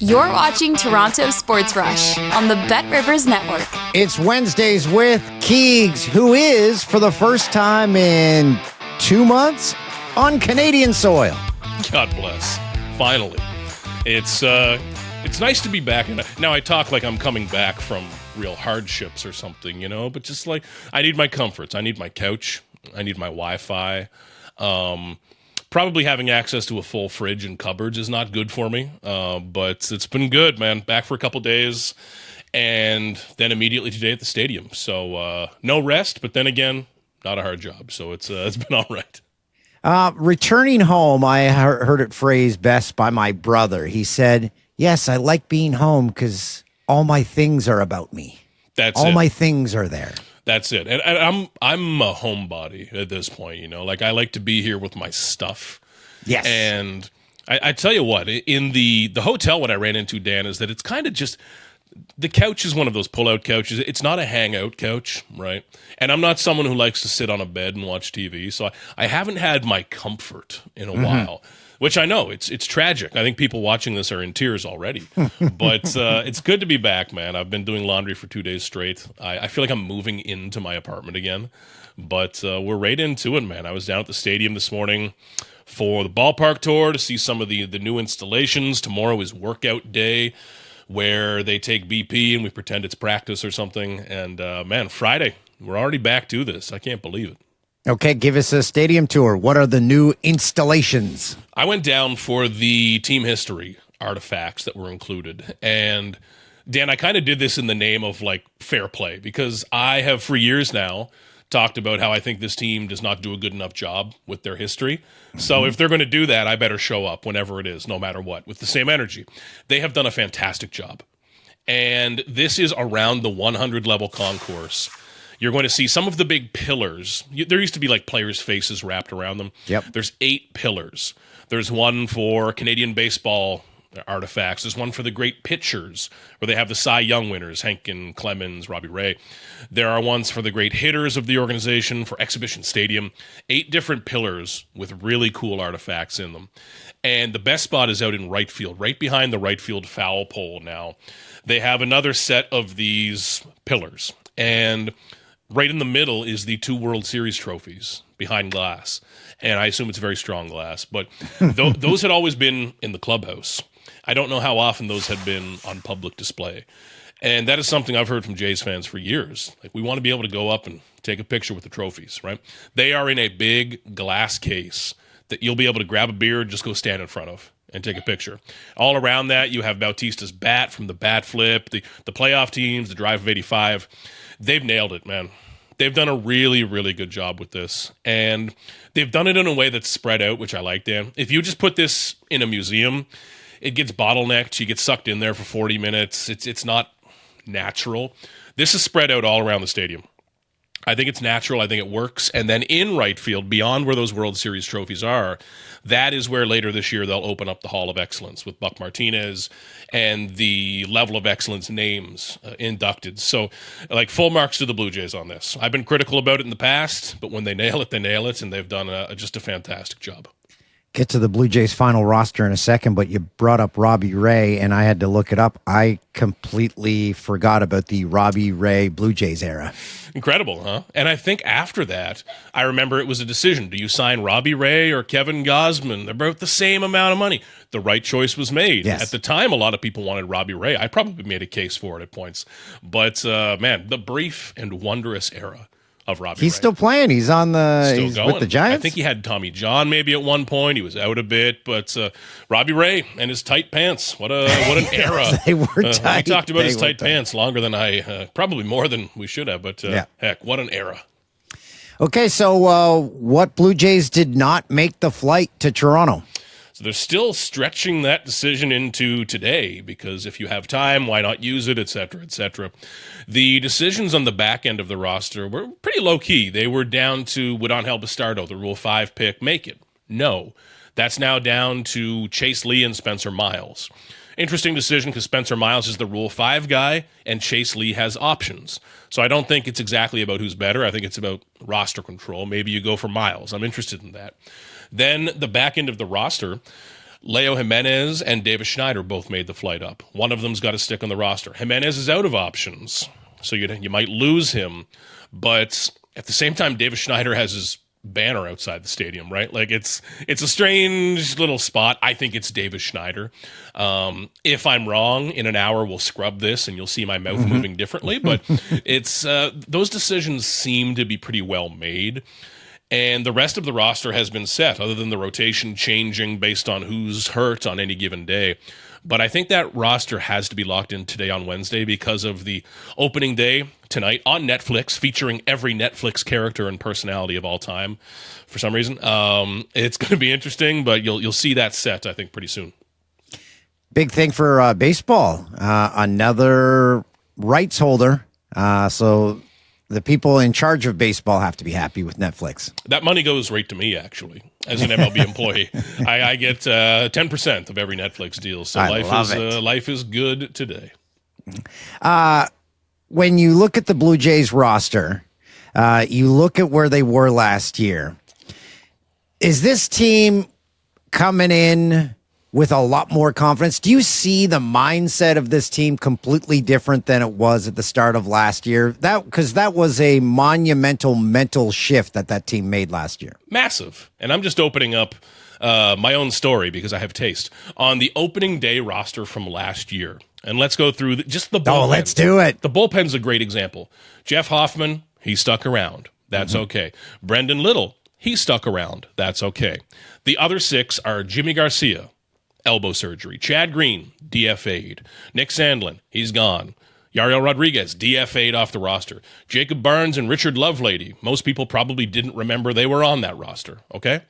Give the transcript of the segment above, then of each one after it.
You're watching Toronto Sports Rush on the Bet Rivers Network. It's Wednesdays with Keegs, who is, for the first time in 2 months, on Canadian soil. God bless. Finally. It's nice to be back. Now I talk like I'm coming back from real hardships or something, but just like I need my comforts. I need my couch. I need my Wi-Fi. Probably having access to a full fridge and cupboards is not good for me, but it's been good, man. Back for a couple days, and then immediately today at the stadium. So no rest, but then again, not a hard job. So it's been all right. Returning home, I heard it phrased best by my brother. He said, yes, I like being home because all my things are about me. That's all it. My things are there. That's it. And I'm a homebody at this point, Like I like to be here with my stuff. Yes. And I tell you what, in the hotel what I ran into, Dan, is that it's kind of just the couch is one of those pull-out couches. It's not a hangout couch, right? And I'm not someone who likes to sit on a bed and watch TV, so I haven't had my comfort in a while. Which I know, it's tragic. I think people watching this are in tears already. But it's good to be back, man. I've been doing laundry for 2 days straight. I feel like I'm moving into my apartment again. But we're right into it, man. I was down at the stadium this morning for the ballpark tour to see some of the new installations. Tomorrow is workout day, where they take BP and we pretend it's practice or something. And, man, Friday, we're already back to this. I can't believe it. Okay, give us a stadium tour. What are the new installations? I went down for the team history artifacts that were included. And, Dan, I kind of did this in the name of, fair play, because I have for years now talked about how I think this team does not do a good enough job with their history. So if they're going to do that, I better show up whenever it is, no matter what, with the same energy. They have done a fantastic job. And this is around the 100-level concourse. You're going to see some of the big pillars. There used to be players' faces wrapped around them. Yep. There's 8 pillars. There's one for Canadian baseball artifacts. There's one for the great pitchers, where they have the Cy Young winners, Henkin, Clemens, Robbie Ray. There are ones for the great hitters of the organization, for Exhibition Stadium. 8 different pillars with really cool artifacts in them. And the best spot is out in right field, right behind the right field foul pole now. They have another set of these pillars. And right in the middle is the 2 World Series trophies behind glass. And I assume it's very strong glass. But those had always been in the clubhouse. I don't know how often those had been on public display. And that is something I've heard from Jays fans for years. We want to be able to go up and take a picture with the trophies, right? They are in a big glass case that you'll be able to grab a beer and just go stand in front of and take a picture. All around that, you have Bautista's bat from the bat flip, the playoff teams, the drive of 85. They've nailed it, man. They've done a really, really good job with this. And they've done it in a way that's spread out, which I like, Dan. If you just put this in a museum, it gets bottlenecked. You get sucked in there for 40 minutes. It's not natural. This is spread out all around the stadium. I think it's natural. I think it works. And then in right field, beyond where those World Series trophies are, that is where later this year they'll open up the Hall of Excellence with Buck Martinez and the level of excellence names inducted. So, full marks to the Blue Jays on this. I've been critical about it in the past, but when they nail it, and they've done just a fantastic job. Get to the Blue Jays final roster in a second, but you brought up Robbie Ray, and I had to look it up. I completely forgot about the Robbie Ray Blue Jays era. Incredible, huh? And I think after that, I remember it was a decision. Do you sign Robbie Ray or Kevin Gausman? They're both the same amount of money. The right choice was made. Yes. At the time, a lot of people wanted Robbie Ray. I probably made a case for it at points. But, man, the brief and wondrous era of Robbie Ray. He's still playing. He's on he's with the Giants. I think he had Tommy John maybe at one point. He was out a bit, but Robbie Ray and his tight pants. What an era. They were tight. We talked about his tight pants longer than probably more than we should have, but heck, what an era. Okay, so what Blue Jays did not make the flight to Toronto? So they're still stretching that decision into today, because if you have time, why not use it, et cetera, et cetera. The decisions on the back end of the roster were pretty low-key. They were down to, would Angel Bastardo, the Rule 5 pick, make it? No. That's now down to Chase Lee and Spencer Miles. Interesting decision, because Spencer Miles is the Rule 5 guy, and Chase Lee has options. So I don't think it's exactly about who's better. I think it's about roster control. Maybe you go for Miles. I'm interested in that. Then the back end of the roster, Leo Jimenez and Davis Schneider both made the flight up. One of them's got to stick on the roster. Jimenez is out of options, so you might lose him. But at the same time, Davis Schneider has his banner outside the stadium, right? Like it's a strange little spot. I think it's Davis Schneider. If I'm wrong, in an hour we'll scrub this and you'll see my mouth moving differently. But it's those decisions seem to be pretty well made. And the rest of the roster has been set, other than the rotation changing based on who's hurt on any given day. But I think that roster has to be locked in today on Wednesday because of the opening day tonight on Netflix, featuring every Netflix character and personality of all time. For some reason, it's going to be interesting, but you'll see that set, I think, pretty soon. Big thing for baseball. Another rights holder. So the people in charge of baseball have to be happy with Netflix. That money goes right to me, actually, as an MLB employee. I get 10% of every Netflix deal. So life is good today. When you look at the Blue Jays roster, you look at where they were last year. Is this team coming in with a lot more confidence? Do you see the mindset of this team completely different than it was at the start of last year? Because that was a monumental mental shift that team made last year. Massive. And I'm just opening up my own story because I have taste on the opening day roster from last year. And let's go through just the bullpen. Oh, let's do it. The bullpen's a great example. Jeff Hoffman, he stuck around. That's okay. Brendan Little, he stuck around. That's okay. The other six are Jimmy Garcia, elbow surgery. Chad Green, DFA'd. Nick Sandlin, he's gone. Yariel Rodriguez, DFA'd off the roster. Jacob Barnes and Richard Lovelady, most people probably didn't remember they were on that roster, okay?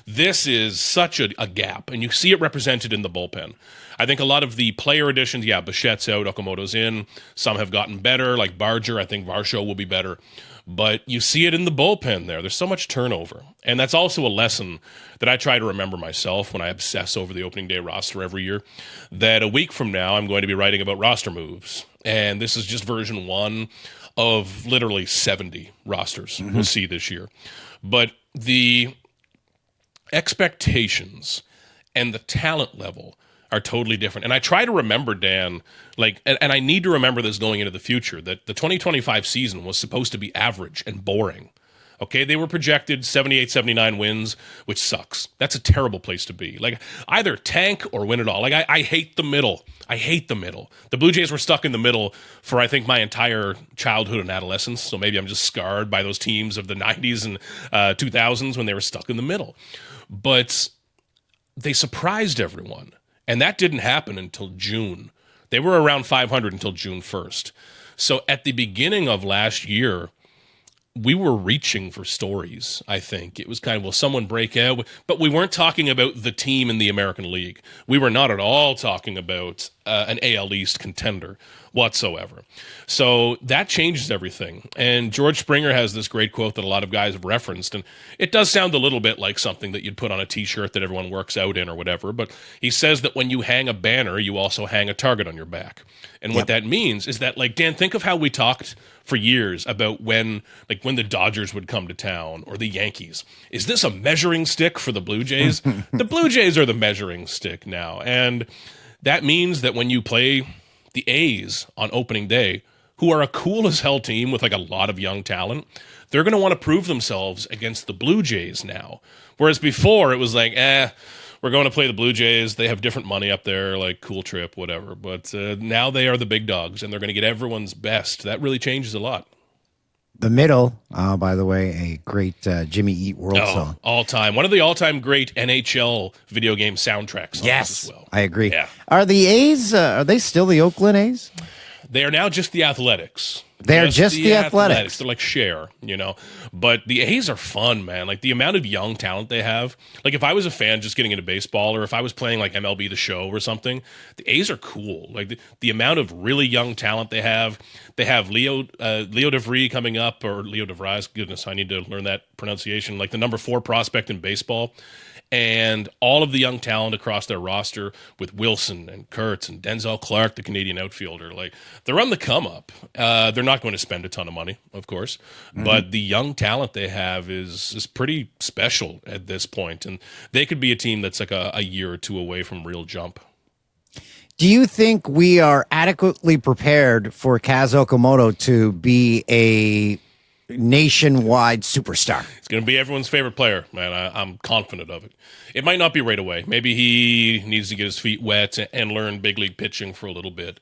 This is such a gap, and you see it represented in the bullpen. I think a lot of the player additions, Bichette's out, Okamoto's in. Some have gotten better, like Barger. I think Varsho will be better. But you see it in the bullpen there. There's so much turnover. And that's also a lesson that I try to remember myself when I obsess over the opening day roster every year, that a week from now I'm going to be writing about roster moves. And this is just version 1 of literally 70 rosters we'll see this year. But the expectations and the talent level are totally different. And I try to remember, Dan, and I need to remember this going into the future, that the 2025 season was supposed to be average and boring. Okay, they were projected 78, 79 wins, which sucks. That's a terrible place to be. Either tank or win it all. I hate the middle. I hate the middle. The Blue Jays were stuck in the middle for, I think, my entire childhood and adolescence. So maybe I'm just scarred by those teams of the 90s and 2000s when they were stuck in the middle. But they surprised everyone. And that didn't happen until June. They were around 500 until June 1st. So at the beginning of last year, we were reaching for stories, I think. It was kind of, will someone break out? But we weren't talking about the team in the American League. We were not at all talking about an AL East contender whatsoever. So that changes everything. And George Springer has this great quote that a lot of guys have referenced, and it does sound a little bit like something that you'd put on a t-shirt that everyone works out in or whatever, but he says that when you hang a banner, you also hang a target on your back. And what that means is that, Dan, think of how we talked for years about when the Dodgers would come to town or the Yankees. Is this a measuring stick for the Blue Jays? The Blue Jays are the measuring stick now. And that means that when you play the A's on opening day, who are a cool as hell team with a lot of young talent, they're going to want to prove themselves against the Blue Jays now. Whereas before it was we're going to play the Blue Jays. They have different money up there, cool trip, whatever. But now they are the big dogs, and they're going to get everyone's best. That really changes a lot. The Middle, by the way, a great Jimmy Eat World song. All time. One of the all-time great NHL video game soundtrack songs as well. I agree. Yeah. Are the A's, are they still the Oakland A's? They are now just the Athletics. They're just the Athletics. They're like Cher, But the A's are fun, man. The amount of young talent they have. If I was a fan just getting into baseball, or if I was playing MLB The Show or something, the A's are cool. The amount of really young talent they have. They have Leo DeVry coming up, or Leo DeVries. Goodness, I need to learn that pronunciation. The number 4 prospect in baseball. And all of the young talent across their roster with Wilson and Kurtz and Denzel Clark, the Canadian outfielder, like they're on the come up. They're not going to spend a ton of money, of course, but the young talent they have is pretty special at this point, and they could be a team that's like a year or two away from real jump. Do you think we are adequately prepared for Kaz Okamoto to be a nationwide superstar? It's going to be everyone's favorite player, man. I'm confident of it. It might not be right away. Maybe he needs to get his feet wet and learn big league pitching for a little bit.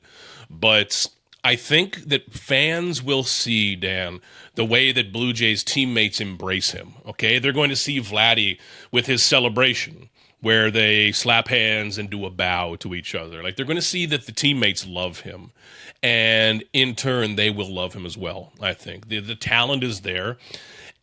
But I think that fans will see, Dan, the way that Blue Jays teammates embrace him. Okay, they're going to see Vladdy with his celebration, where they slap hands and do a bow to each other. Like, they're going to see that the teammates love him. And in turn, they will love him as well, I think. The talent is there,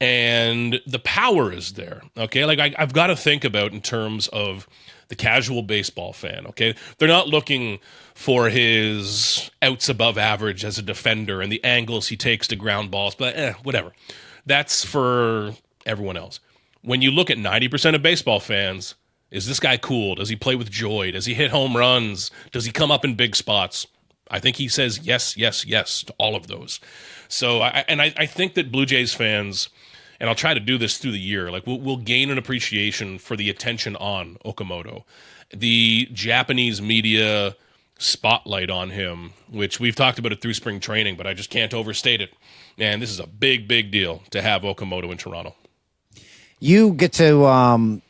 and the power is there, okay? Like, I've got to think about in terms of the casual baseball fan, okay? They're not looking for his outs above average as a defender and the angles he takes to ground balls, but whatever. That's for everyone else. When you look at 90% of baseball fans, is this guy cool? Does he play with joy? Does he hit home runs? Does he come up in big spots? I think he says yes, yes, yes to all of those. So, I think that Blue Jays fans, and I'll try to do this through the year, like we'll gain an appreciation for the attention on Okamoto. The Japanese media spotlight on him, which we've talked about it through spring training, but I just can't overstate it. And this is a big, big deal to have Okamoto in Toronto. You get to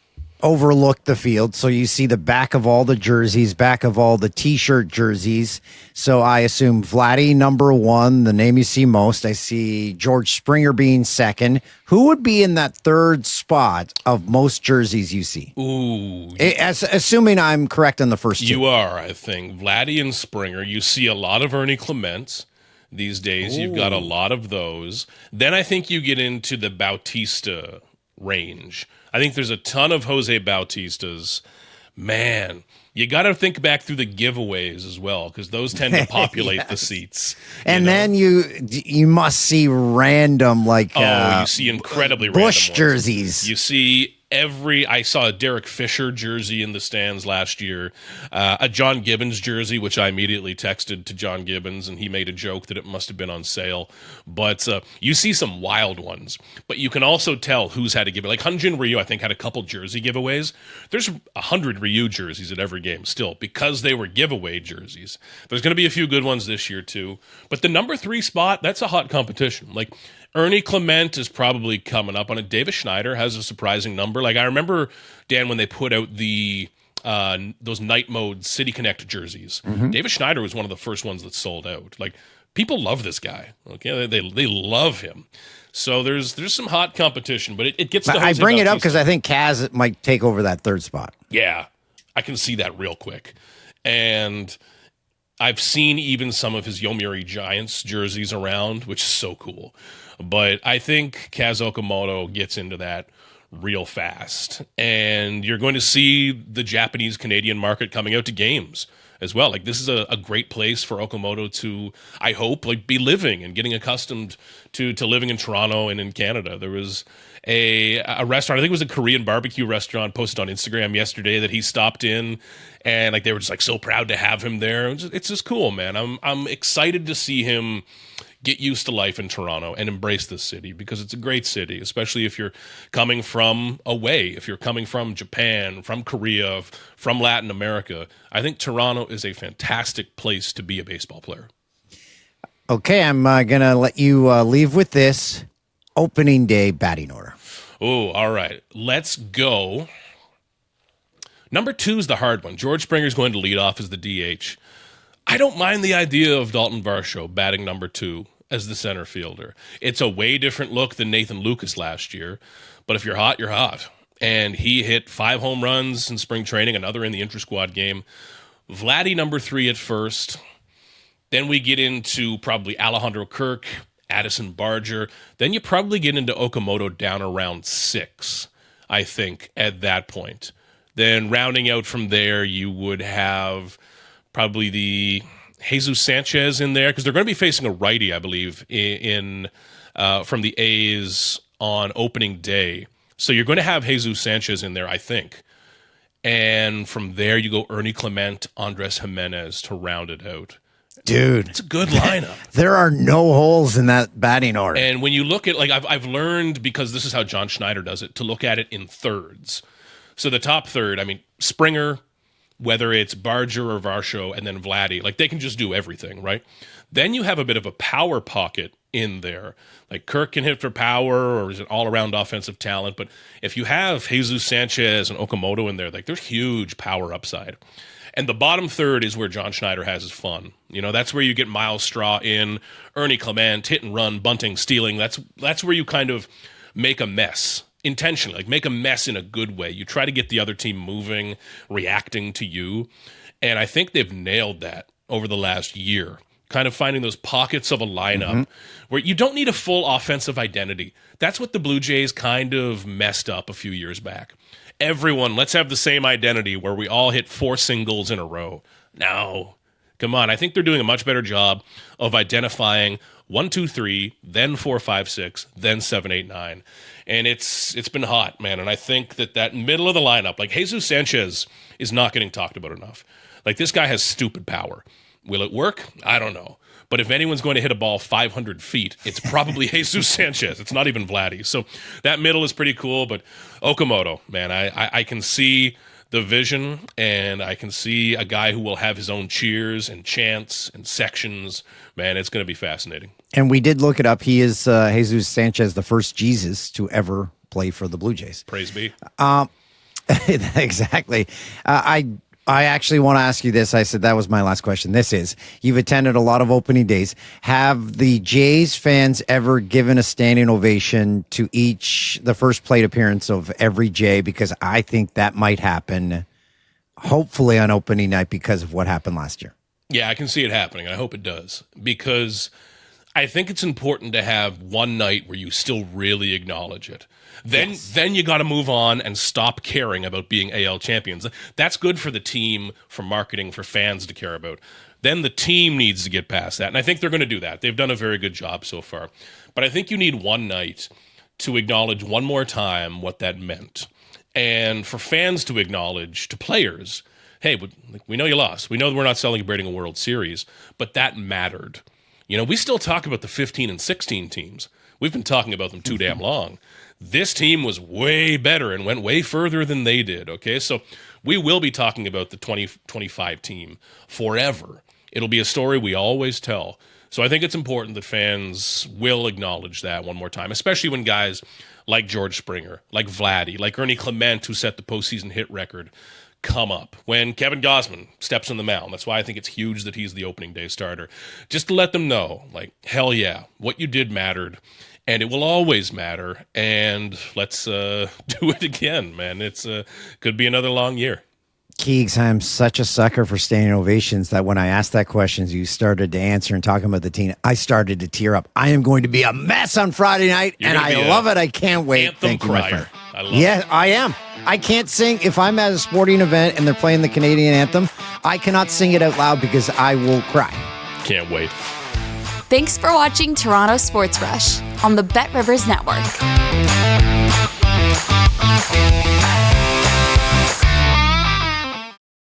overlook the field, so you see the back of all the jerseys, back of all the t-shirt jerseys. So I assume Vladdy number 1, the name you see most. I see George Springer being second. Who would be in that third spot of most jerseys you see? Ooh, assuming I'm correct on the first two. You are, I think. Vladdy and Springer. You see a lot of Ernie Clement these days. Ooh. You've got a lot of those. Then I think you get into the Bautista range. I think there's a ton of Jose Bautistas. Man, you got to think back through the giveaways as well, because those tend to populate yes. the seats. And then you must see random, like you see incredibly Bush random jerseys. Ones. You see I saw a Derek Fisher jersey in the stands last year, a John Gibbons jersey, which I immediately texted to John Gibbons, and he made a joke that it must have been on sale. But you see some wild ones, but you can also tell who's had a giveaway. Like Hyunjin Ryu, I think, had a couple jersey giveaways. There's 100 Ryu jerseys at every game still, because they were giveaway jerseys. There's going to be a few good ones this year too. But the number 3 spot, that's a hot competition. Like, Ernie Clement is probably coming up on it. Davis Schneider has a surprising number. Like, I remember, Dan, when they put out the those night mode City Connect jerseys, Davis Schneider was one of the first ones that sold out. Like, people love this guy. Okay, they love him. So there's some hot competition, but it gets to Jose I bring it up Bautista. because I think Kaz might take over that third spot. Yeah, I can see that real quick. And I've seen even some of his Yomiuri Giants jerseys around, which is so cool. But I think Kaz Okamoto gets into that real fast. And you're going to see the Japanese-Canadian market coming out to games as well. Like, this is a great place for Okamoto to, I hope, like, be living and getting accustomed to living in Toronto and in Canada. There was a restaurant, I think it was a Korean barbecue restaurant, posted on Instagram yesterday that he stopped in, and like they were just like so proud to have him there. It's just cool, man. I'm excited to see him get used to life in Toronto and embrace this city, because it's a great city, especially if you're coming from away, if you're coming from Japan, from Korea, from Latin America. I think Toronto is a fantastic place to be a baseball player. Okay, I'm going to let you leave with this opening day batting order. Oh, all right. Let's go. Number 2 is the hard one. George Springer's going to lead off as the DH. I don't mind the idea of Dalton Varsho batting number 2 as the center fielder. It's a way different look than Nathan Lucas last year, but if you're hot, you're hot. And he hit 5 home runs in spring training, another in the intra-squad game. Vladdy number 3 at first. Then we get into probably Alejandro Kirk, Addison Barger. Then you probably get into Okamoto down around 6, I think, at that point. Then rounding out from there, you would have probably the Jesus Sanchez in there, because they're going to be facing a righty, I believe, in from the A's on opening day. So you're going to have Jesus Sanchez in there, I think. And from there, you go Ernie Clement, Andres Jimenez to round it out. Dude, it's a good lineup. There are no holes in that batting order. And when you look at, like, I've learned, because this is how John Schneider does it, to look at it in thirds. So the top third, I mean, Springer, whether it's Barger or Varsho, and then Vladdy, like, they can just do everything, right? Then you have a bit of a power pocket in there. Like, Kirk can hit for power, or is it all-around offensive talent? But if you have Jesus Sanchez and Okamoto in there, like, there's huge power upside. And the bottom third is where John Schneider has his fun. You know, that's where you get Miles Straw in, Ernie Clement, hit and run, bunting, stealing. That's where you kind of make a mess intentionally, like make a mess in a good way. You try to get the other team moving, reacting to you. And I think they've nailed that over the last year, kind of finding those pockets of a lineup where you don't need a full offensive identity. That's what the Blue Jays kind of messed up a few years back. Everyone, let's have the same identity where we all hit 4 singles in a row. No, come on. I think they're doing a much better job of identifying 1, 2, 3, then 4, 5, 6, then 7, 8, 9. And it's been hot, man. And I think that middle of the lineup, like Jesus Sanchez is not getting talked about enough. Like, this guy has stupid power. Will it work? I don't know. But if anyone's going to hit a ball 500 feet, it's probably Jesus Sanchez. It's not even Vladdy. So that middle is pretty cool. But Okamoto, man, I can see the vision, and I can see a guy who will have his own cheers and chants and sections. Man, it's going to be fascinating. And we did look it up. He is Jesus Sanchez, the first Jesus to ever play for the Blue Jays. Praise be. Exactly. I actually want to ask you this. I said that was my last question. This is, you've attended a lot of opening days. Have the Jays fans ever given a standing ovation to the first plate appearance of every Jay? Because I think that might happen, hopefully, on opening night because of what happened last year. Yeah, I can see it happening. I hope it does, because I think it's important to have one night where you still really acknowledge it. Then you got to move on and stop caring about being AL champions. That's good for the team, for marketing, for fans to care about. Then the team needs to get past that, and I think they're going to do that. They've done a very good job so far. But I think you need one night to acknowledge one more time what that meant, and for fans to acknowledge to players, hey, we know you lost. We know we're not celebrating a World Series, but that mattered. You know, we still talk about the 15 and 16 teams. We've been talking about them too damn long. This team was way better and went way further than they did, okay? So we will be talking about the 2025 team forever. It'll be a story we always tell. So I think it's important that fans will acknowledge that one more time, especially when guys like George Springer, like Vladdy, like Ernie Clement, who set the postseason hit record, come up. When Kevin Gausman steps on the mound, that's why I think it's huge that he's the opening day starter. Just to let them know, like, hell yeah, what you did mattered. And it will always matter, and let's do it again, man. It's could be another long year. Keegs, I'm such a sucker for standing ovations that when I asked that question, you started to answer and talking about the team, I started to tear up. I am going to be a mess on Friday night, and I love it. I can't wait. Anthem crier. I love it. Yeah, I am. I can't sing. If I'm at a sporting event and they're playing the Canadian anthem, I cannot sing it out loud because I will cry. Can't wait. Thanks for watching Toronto Sports Rush on the Bet Rivers Network.